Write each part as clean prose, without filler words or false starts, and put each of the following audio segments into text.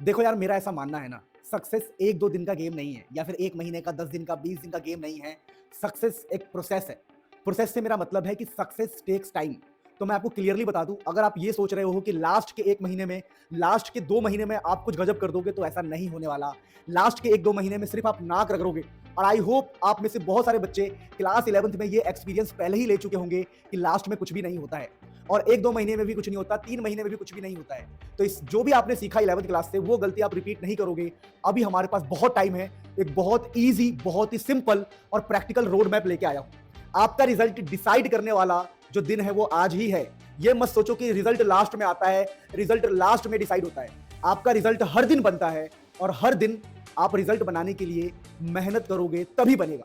देखो यार, मेरा ऐसा मानना है ना, सक्सेस 1-2 दिन का गेम नहीं है या फिर 1 महीने का, 10 दिन का, 20 दिन का गेम नहीं है। सक्सेस एक प्रोसेस है। प्रोसेस से मेरा मतलब है कि सक्सेस टेक्स टाइम। तो मैं आपको क्लियरली बता दूं, अगर आप ये सोच रहे हो कि लास्ट के 1 महीने में, लास्ट के 2 महीने में आप कुछ गजब कर दोगे, तो ऐसा नहीं होने वाला। लास्ट के 1-2 महीने में सिर्फ आप नाक रगड़ोगे। और आई होप आप में से बहुत सारे बच्चे क्लास 11th में ये एक्सपीरियंस पहले ही ले चुके होंगे कि लास्ट में कुछ भी नहीं होता है, और 1-2 महीने में भी कुछ नहीं होता, 3 महीने में भी कुछ भी नहीं होता है। तो इस जो भी आपने सीखा 11th क्लास से, वो गलती आप रिपीट नहीं करोगे। अभी हमारे पास बहुत टाइम है। एक बहुत ईजी, बहुत ही सिंपल और प्रैक्टिकल रोड मैप लेके आया हूं। आपका रिजल्ट डिसाइड करने वाला जो दिन है वो आज ही है। ये मत सोचो कि रिजल्ट लास्ट में आता है, रिजल्ट लास्ट में डिसाइड होता है। आपका रिजल्ट हर दिन बनता है, और हर दिन आप रिजल्ट बनाने के लिए मेहनत करोगे तभी बनेगा।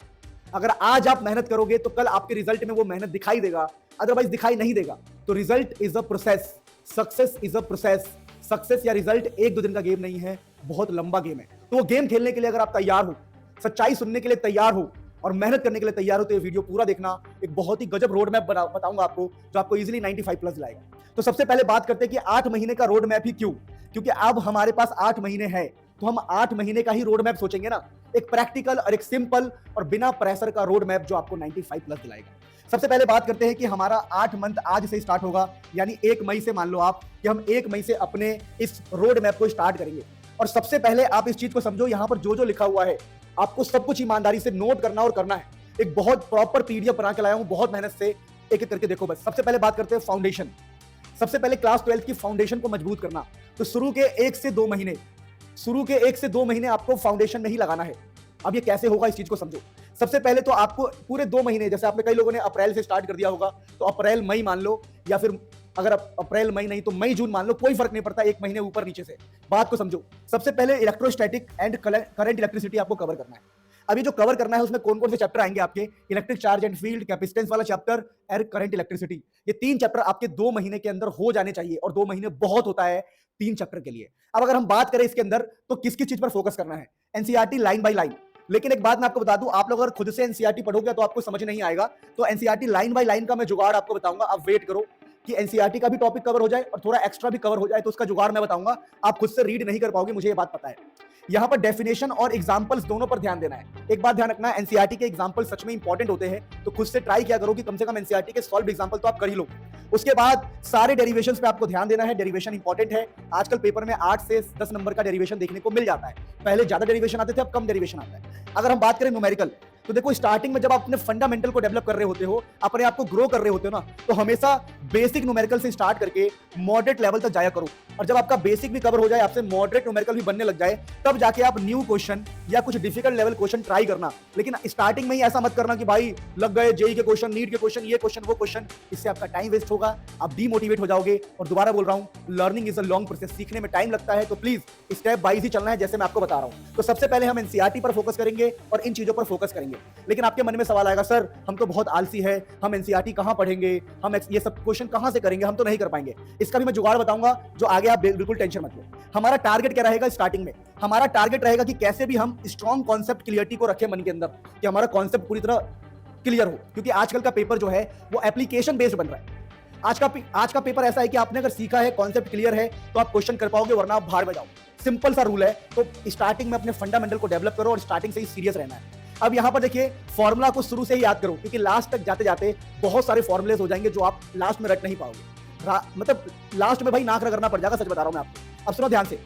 अगर आज आप मेहनत करोगे तो कल आपके रिजल्ट में वो मेहनत दिखाई देगा, अदरवाइज दिखाई नहीं देगा। तो result is a process, success is a process. Success या रिजल्ट 1-2 दिन का गेम नहीं है, बहुत लंबा गेम है। तो वो गेम खेलने के लिए अगर आप तैयार हो, सच्चाई सुनने के लिए तैयार हो और मेहनत करने के लिए तैयार हो, तो ये वीडियो पूरा देखना। एक बहुत ही गजब रोड मैप बताऊंगा आपको, जो आपको इजीली 95 प्लस लाएगा। तो सबसे पहले बात करते हैं कि 8 महीने का रोड मैप ही क्यों? क्योंकि अब हमारे पास 8 महीने हैं, तो हम 8 महीने का ही रोड मैप सोचेंगे ना। एक प्रैक्टिकल और एक सिंपल और बिना प्रेशर का रोड मैप जो आपको 95 प्लस दिलाएगा। सबसे पहले बात करते हैं कि हमारा 8 मंथ आज से स्टार्ट होगा, यानी 1 मई से। मान लो आप कि हम 1 मई से अपने इस रोड मैप को स्टार्ट करेंगे। और सबसे पहले आप इस चीज को समझो, यहां पर जो जो लिखा हुआ है आपको सब कुछ ईमानदारी से नोट करना और करना है। एक बहुत प्रॉपर पीडीएफ बना के लाया हूं, बहुत मेहनत से। एक एक करके देखो बस। सबसे पहले बात करते हैं फाउंडेशन। सबसे पहले क्लास 12 की फाउंडेशन को मजबूत करना। तो शुरू के 1 से 2 महीने, शुरू के 1 से 2 महीने आपको फाउंडेशन नहीं लगाना है। अब ये कैसे होगा, इस चीज को समझो। सबसे पहले तो आपको पूरे 2 महीने, जैसे आपने कई लोगों ने अप्रैल से स्टार्ट कर दिया होगा, तो अप्रैल मई मान लो, या फिर अगर अप्रैल मई नहीं तो मई जून मान लो, कोई फर्क नहीं पड़ता, 1 महीने ऊपर नीचे से। बात को समझो। सबसे पहले इलेक्ट्रोस्टैटिक एंड करंट इलेक्ट्रिसिटी आपको कवर करना है। अभी जो कवर करना है उसमें कौन कौन से चैप्टर आएंगे आपके? Electric charge and field, capacitance वाला चैप्टर और करंट इलेक्ट्रिसिटी। ये 3 चैप्टर आपके 2 महीने के अंदर हो जाने चाहिए, और 2 महीने बहुत होता है 3 चैप्टर के लिए। अब अगर हम बात करें इसके अंदर, तो किस किस चीज पर फोकस करना है? NCERT line by line. लेकिन एक बात मैं आपको बता दूं, आप लोग अगर खुद से एनसीईआरटी पढ़ोगे तो आपको समझ नहीं आएगा। तो एनसीईआरटी लाइन बाय लाइन का मैं जुगाड़ आपको बताऊंगा, आप वेट करो कि एनसीईआरटी का भी टॉपिक कवर हो जाए और थोड़ा एक्स्ट्रा भी कवर हो जाए, तो उसका जुगाड़ मैं बताऊंगा। आप खुद से रीड नहीं कर पाओगे, मुझे ये बात पता है। यहां पर डेफिनेशन और एग्जांपल्स दोनों पर ध्यान देना है। एक बात ध्यान रखना, एनसीईआरटी के एग्जांपल सच में इंपॉर्टेंट होते हैं, तो खुद से ट्राई किया करो कि कम से कम एनसीईआरटी के सॉल्व एग्जांपल तो आप कर ही लो। उसके बाद सारे डेरिवेशंस पे आपको ध्यान देना है। डेरिवेशन इंपॉर्टेंट है। आजकल पेपर में 8 से 10 नंबर का डेरिवेशन देखने को मिल जाता है। पहले ज्यादा डेरिवेशन आते थे, अब कम डेरिवेशन आता है। अगर हम बात करें न्यूमेरिकल, तो देखो स्टार्टिंग में जब आप अपने फंडामेंटल को डेवलप कर रहे होते हो, अपने आप को ग्रो कर रहे होते हो ना, तो हमेशा बेसिक न्यूमेरिकल से स्टार्ट करके मॉडरेट लेवल तक जाया करो। और जब आपका बेसिक भी कवर हो जाए, आपसे मॉडरेट न्यूमेरिकल भी बनने लग जाए, तब जाके आप न्यू क्वेश्चन या कुछ डिफिकल्ट लेवल क्वेश्चन ट्राई करना। लेकिन स्टार्टिंग में ही ऐसा मत करना कि भाई लग गए जेई के क्वेश्चन, नीट के क्वेश्चन, ये क्वेश्चन वो क्वेश्चन। इससे आपका टाइम वेस्ट होगा, आप डीमोटिवेट हो जाओगे। और दोबारा बोल रहा हूं, learning is a long process, सीखने में टाइम लगता है। तो प्लीज स्टेप वाइज ही चलना है, जैसे मैं आपको बता रहा हूं। तो सबसे पहले हम एनसीईआरटी पर फोकस करेंगे और इन चीजों पर फोकस करेंगे। लेकिन आपके मन में सवाल आएगा, सर हम तो बहुत आलसी है, हम एनसीईआरटी कहां पढ़ेंगे, हम ये सब क्वेश्चन कहां से करेंगे, हम तो नहीं कर पाएंगे। इसका भी मैं जुगाड़ बताऊंगा, जो आगे आप बिल्कुल टेंशन मत लो। हमारा टारगेट क्या रहेगा स्टार्टिंग में? हमारा टारगेट रहेगा कि कैसे भी हम स्ट्रॉन्ग कॉन्सेप्ट क्लियरिटी को रखें मन के अंदर, कि हमारा कॉन्सेप्ट पूरी तरह क्लियर हो। क्योंकि आजकल का पेपर जो है वो एप्लीकेशन बेस्ड बन रहा है। आज का पेपर ऐसा है कि आपने अगर सीखा है, कॉन्सेप्ट क्लियर है, तो आप क्वेश्चन कर पाओगे, वरना आप भाड़ में जाओ। सिंपल सा रूल है। तो स्टार्टिंग में अपने फंडामेंटल को डेवलप करो और स्टार्टिंग से ही सीरियस रहना है। अब यहां पर देखिए, फॉर्मूला को शुरू से ही याद करो, क्योंकि लास्ट तक जाते जाते बहुत सारे फॉर्मुलेस हो जाएंगे जो आप लास्ट में रट नहीं पाओगे। मतलब लास्ट में भाई नाक रगड़ना पड़ जाएगा, सच बता रहा हूं मैं आपको। अब सुनो ध्यान से,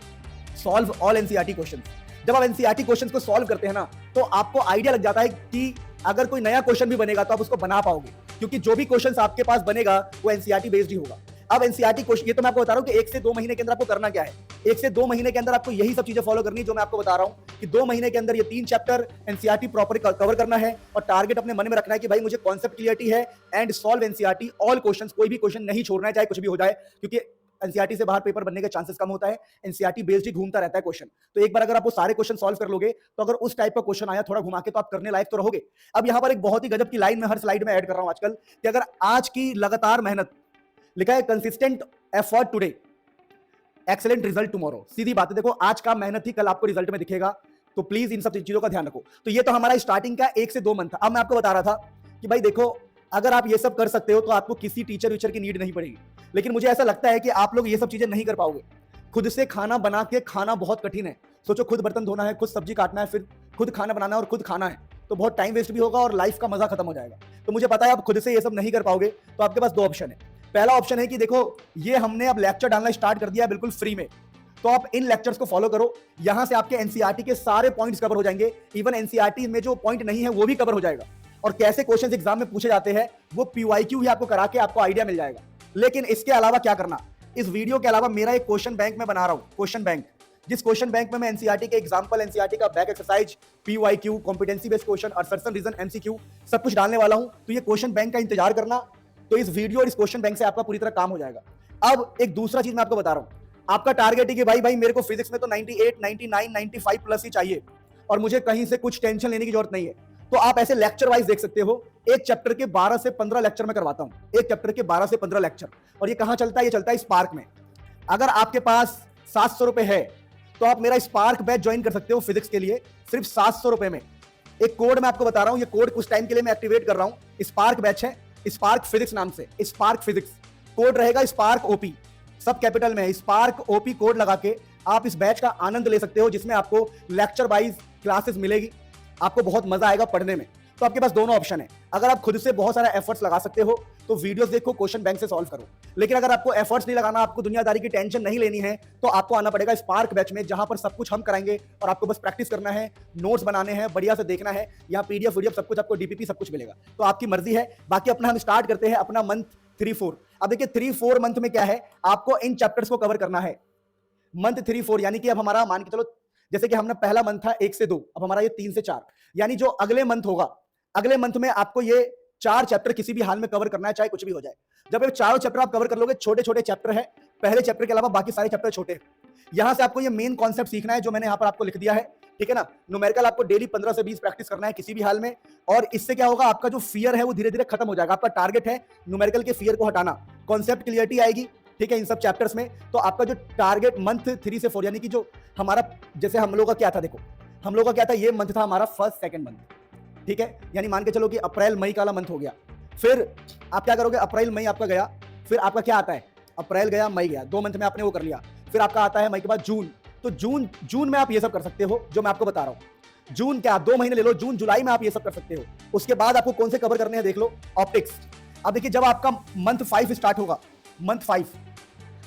सॉल्व ऑल एनसीईआरटी क्वेश्चंस। जब आप एनसीईआरटी क्वेश्चंस को सॉल्व करते हैं ना, तो आपको आइडिया लग जाता है कि अगर कोई नया क्वेश्चन भी बनेगा तो आप उसको बना पाओगे, क्योंकि जो भी क्वेश्चंस आपके पास बनेगा वो एनसीईआरटी बेस्ड ही होगा। अब एनसीईआरटी क्वेश्चन, ये तो मैं आपको बता रहा हूं कि 1 से 2 महीने के अंदर आपको करना क्या है। 1 से 2 महीने के अंदर आपको यही सब चीजें फॉलो करनी है जो मैं आपको बता रहा हूं, कि 2 महीने के अंदर ये 3 चैप्टर एनसीईआरटी प्रॉपर कवर करना है। और टारगेट अपने मन में रखना है कि भाई मुझे कॉन्सेप्ट क्लियरिटी है and solve NCERT all questions. कोई भी क्वेश्चन नहीं छोड़ना है, चाहे कुछ भी हो जाए, क्योंकि एनसीईआरटी से बाहर पेपर बनने के चांसेस कम होता है। एनसीईआरटी बेस्ड ही घूमता रहता है क्वेश्चन। तो एक बार अगर आप वो सारे क्वेश्चन सॉल्व कर लोगे, तो अगर उस टाइप का क्वेश्चन आया थोड़ा घुमा के, तो आप करने लायक तो रहोगे। अब यहां पर एक बहुत ही गजब की लाइन में हर स्लाइड में ऐड कर रहा हूं आजकल, कि अगर आज की लगातार मेहनत, लिखा है consistent effort today, excellent result tomorrow. सीधी बात है, देखो आज का मेहनत ही कल आपको रिजल्ट में दिखेगा। तो प्लीज इन सब चीजों का ध्यान रखो। तो ये तो हमारा स्टार्टिंग का 1 से 2 मंथ था। अब मैं आपको बता रहा था कि भाई देखो, अगर आप ये सब कर सकते हो तो आपको किसी टीचर वीचर की नीड नहीं पड़ेगी। लेकिन मुझे ऐसा लगता है कि आप लोग ये सब चीजें नहीं कर पाओगे। खुद से खाना बना के खाना बहुत कठिन है। सोचो, खुद बर्तन धोना है, खुद सब्जी काटना है, फिर खुद खाना बनाना है और खुद खाना है, तो बहुत टाइम वेस्ट भी होगा और लाइफ का मजा खत्म हो जाएगा। तो मुझे पता है आप खुद से ये सब नहीं कर पाओगे, तो आपके पास दो ऑप्शन है। पहला ऑप्शन है कि देखो, ये हमने अब लेक्चर डालना स्टार्ट कर दिया बिल्कुल फ्री में, तो आप इन लेक्चर्स को फॉलो करो। यहां से आपके एनसीईआरटी के सारे पॉइंट्स कवर हो जाएंगे, इवन एनसीईआरटी में जो पॉइंट नहीं है वो भी कवर हो जाएगा, और कैसे क्वेश्चंस एग्जाम में पूछे जाते हैं वो पीवाईक्यू ही आपको करा के आपको आइडिया मिल जाएगा। लेकिन इसके अलावा क्या करना, इस वीडियो के अलावा मेरा एक क्वेश्चन बैंक में बना रहा हूं, क्वेश्चन बैंक, जिस क्वेश्चन बैंक में मैं एनसीईआरटी के एग्जांपल, एनसीईआरटी का back exercise, PYQ, competency based question, assertion reason, MCQ सब कुछ डालने वाला हूं। तो ये क्वेश्चन बैंक का इंतजार करना। तो इस वीडियो और इस क्वेश्चन बैंक से आपका पूरी तरह काम हो जाएगा। अब एक दूसरा चीज मैं आपको बता रहा हूं, आपका टारगेट है कि भाई मेरे को फिजिक्स में तो 98, 99, 95 प्लस ही चाहिए और मुझे कहीं से कुछ टेंशन लेने की जरूरत नहीं है। तो आप ऐसे लेक्चर वाइज देख सकते हो। एक चैप्टर के 12 से 15 लेक्चर मैं करवाता हूं, एक चैप्टर के 12 से 15 लेक्चर। और ये कहां चलता है? ये चलता है स्पार्क में। अगर आपके पास 700 रुपए है तो आप मेरा स्पार्क बैच ज्वाइन कर सकते हो फिजिक्स के लिए, सिर्फ 700 रुपए में। एक कोड मैं आपको बता रहा हूं, ये कोड कुछ टाइम के लिए मैं एक्टिवेट कर रहा हूं। स्पार्क बैच है, स्पार्क फिजिक्स नाम से, स्पार्क फिजिक्स। कोड रहेगा स्पार्क ओपी, सब कैपिटल में। स्पार्क ओपी कोड लगा के आप इस बैच का आनंद ले सकते हो, जिसमें आपको लेक्चर वाइज क्लासेस मिलेगी, आपको बहुत मजा आएगा पढ़ने में। तो आपके पास दोनों ऑप्शन है। अगर आप खुद से बहुत सारा एफर्ट्स लगा सकते हो तो वीडियोस देखो, क्वेश्चन बैंक से सॉल्व करो। लेकिन अगर आपको एफर्ट्स नहीं लगाना, आपको दुनियादारी की टेंशन नहीं लेनी है, तो आपको आना पड़ेगा स्पार्क बैच में, जहां पर सब कुछ हम कराएंगे और आपको बस प्रैक्टिस करना है, नोट्स बनाने हैं, बढ़िया से देखना है। यहाँ पीडीएफ वीडियो सब कुछ, आपको डीपीपी सब कुछ मिलेगा। तो आपकी मर्जी है। बाकी अपना हम स्टार्ट करते हैं अपना मंथ 3-4। अब देखिए 3-4 मंथ में क्या है, आपको इन चैप्टर्स को कवर करना है। मंथ 3-4 यानी कि अब हमारा मान के चलो, जैसे कि हमने पहला मंथ था 1 से 2, अब हमारा ये 3 से 4, यानी जो अगले मंथ होगा, अगले मंथ में आपको ये 4 चैप्टर किसी भी हाल में कवर करना है, चाहे कुछ भी हो जाए। जब ये चारों चैप्टर आप कवर कर लोगे, छोटे छोटे चैप्टर है, पहले चैप्टर के अलावा बाकी सारे चैप्टर छोटे। यहां से आपको ये मेन कॉन्सेप्ट सीखना है जो मैंने यहां पर आपको लिख दिया है, ठीक है ना। न्यूमेरिकल आपको डेली 15 से 20 प्रैक्टिस करना है किसी भी हाल में, और इससे क्या होगा, आपका जो फियर है वो धीरे धीरे खत्म हो जाएगा। आपका टारगेट है न्यूमेरिकल के फियर को हटाना, कॉन्सेप्ट क्लियरिटी आएगी, ठीक है, इन सब चैप्टर्स में। तो आपका जो टारगेट मंथ 3 से 4, यानी कि जो हमारा, जैसे हम लोगों का क्या था, देखो हम लोगों का क्या था, ये मंथ था हमारा फर्स्ट सेकंड मंथ, ठीक है। यानी मान के चलो कि अप्रैल मई का वाला मंथ हो गया। फिर आप क्या करोगे, अप्रैल मई आपका गया, फिर आपका क्या आता है, अप्रैल गया मई गया, 2 मंथ में आपने वो कर लिया। फिर आपका आता है मई के बाद जून। तो जून में आप ये सब कर सकते हो जो मैं आपको बता रहा हूं। जून क्या, 2 महीने ले लो, जून जुलाई में आप ये सब कर सकते हो। उसके बाद आपको कौन से कवर करने हैं देख लो, ऑप्टिक्स। अब देखिए जब आपका मंथ 5 स्टार्ट होगा, मंथ 5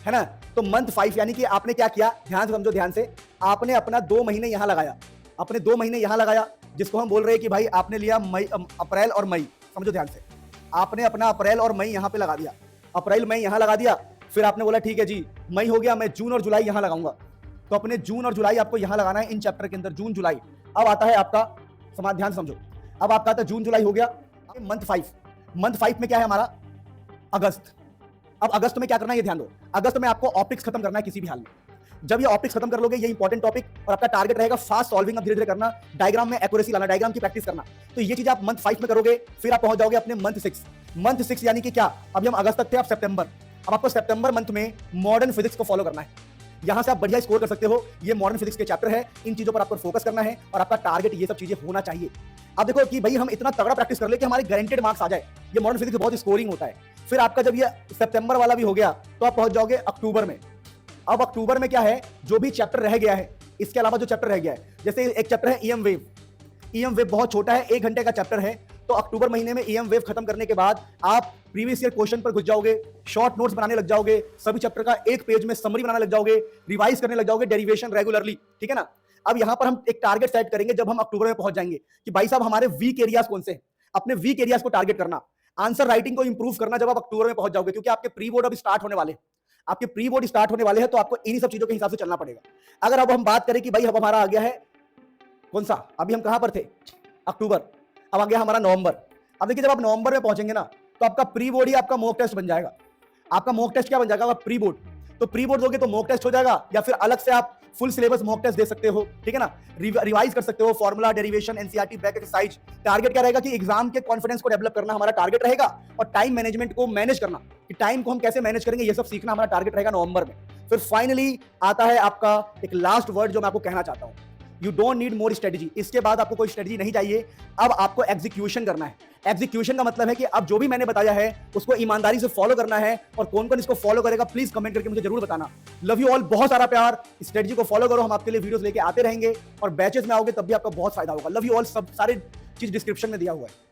है ना, तो मंथ 5 यानी कि आपने क्या किया, ध्यान से समझो, ध्यान से। आपने अपना 2 महीने यहां लगाया, अपने 2 महीने यहां लगाया, जिसको हम बोल रहे हैं कि भाई आपने लिया मई, अप्रैल और मई, समझो ध्यान से। आपने अपना अप्रैल और मई यहां पे लगा दिया, अप्रैल मई यहां लगा दिया। फिर आपने बोला ठीक है जी, मई हो गया, मैं जून और जुलाई यहां लगाऊंगा। तो अपने जून और जुलाई आपको यहां लगाना है इन चैप्टर के अंदर, जून जुलाई। अब आता है आपका, समाज ध्यान समझो, अब आपका आता है जून जुलाई हो गया, मंथ 5। मंथ 5 में क्या है हमारा, अगस्त। अब अगस्त में क्या करना है ये ध्यान दो, अगस्त में आपको ऑप्टिक्स खत्म करना है किसी भी हाल में। जब ये ऑप्टिक्स खत्म कर लोगे, ये इंपॉर्टेंट टॉपिक, और आपका टारगेट रहेगा फास्ट सॉल्विंग, धीरे धीरे करना, डायग्राम में एक्यूरेसी लाना, डायग्राम की प्रैक्टिस करना। तो ये चीज आप मंथ 5 में करोगे, फिर आप पहुंच जाओगे अपने मंथ 6। मंथ 6 यानी कि क्या, अभी हम अगस्त तक थे, अब सितंबर। अब आपको सितंबर मंथ में मॉडर्न फिजिक्स को फॉलो करना है। यहां से आप बढ़िया स्कोर कर सकते हो, ये मॉडर्न फिजिक्स के चैप्टर है, इन चीजों पर आपको फोकस करना है और आपका टारगेट ये सब चीजें होना चाहिए। अब देखो कि भाई हम इतना तगड़ा प्रैक्टिस कर ले कि हमारे गारंटेड मार्क्स आ जाए। ये मॉडर्न फिजिक्स बहुत स्कोरिंग होता है। फिर आपका जब ये सितंबर वाला भी हो गया तो आप पहुंच जाओगे अक्टूबर में। अब अक्टूबर में क्या है, जो भी चैप्टर रह गया है, इसके अलावा जो चैप्टर रह गया है, जैसे एक चैप्टर है ईएम वेव। ईएम वेव बहुत छोटा है, 1 घंटे का चैप्टर है। तो अक्टूबर महीने में ईएम वेव खत्म करने के बाद आप प्रीवियस ईयर क्वेश्चन पर घुस जाओगे, शॉर्ट नोट्स बनाने लग जाओगे, सभी चैप्टर का एक पेज में समरी बनाने लग जाओगे, रिवाइज करने लग जाओगे डेरिवेशन रेगुलरली, ठीक है ना। अब यहां पर हम एक टारगेट सेट करेंगे जब हम अक्टूबर में पहुंच जाएंगे कि भाई साहब हमारे वीक एरियाज कौन से हैं, अपने वीक एरियाज को टारगेट करना, आंसर राइटिंग को इंप्रूव करना जब आप अक्टूबर में पहुंच जाओगे, क्योंकि आपके प्री बोर्ड अभी स्टार्ट होने वाले हैं। आपके प्री बोर्ड स्टार्ट होने वाले हैं, तो आपको इन्हीं सब चीजों के हिसाब से चलना पड़ेगा। अगर अब हम बात करें कि भाई अब हमारा आ गया है कौन सा, अभी हम कहां पर थे, अक्टूबर, अब आ गया हमारा नवंबर। अब देखिए जब आप नवंबर में पहुंचेंगे ना, तो आपका प्री बोर्ड ही आपका मॉक टेस्ट बन जाएगा। आपका मॉक टेस्ट क्या बन जाएगा, प्री बोर्ड। तो प्री बोर्ड दोगे तो मॉक टेस्ट हो जाएगा, या फिर अलग से आप फुल सिलेबस मॉक टेस्ट दे सकते हो, ठीक है ना, रिवाइज कर सकते हो, formula, derivation, NCERT, back exercise. Target क्या रहेगा कि एग्जाम के कॉन्फिडेंस को डेवलप करना हमारा टारगेट रहेगा, और टाइम मैनेजमेंट को मैनेज करना, कि टाइम को हम कैसे मैनेज करेंगे, ये सब सीखना हमारा टारगेट रहेगा नवंबर में। फिर फाइनली आता है आपका एक लास्ट वर्ड जो मैं आपको कहना चाहता हूं। You don't need more strategy. इसके बाद आपको कोई स्ट्रेटजी नहीं चाहिए, अब आपको एग्जीक्यूशन करना है। एग्जीक्यूशन का मतलब है कि अब जो भी मैंने बताया है उसको ईमानदारी से फॉलो करना है, और कौन कौन इसको फॉलो करेगा प्लीज कमेंट करके मुझे जरूर बताना। लव यू ऑल, बहुत सारा प्यार। स्ट्रेटजी को फॉलो करो, हम आपके लिए वीडियोस लेके आते रहेंगे, और बैचेस में आओगे तब भी आपका बहुत फायदा होगा। लव यू ऑल, सब सारे चीज डिस्क्रिप्शन में दिया हुआ है।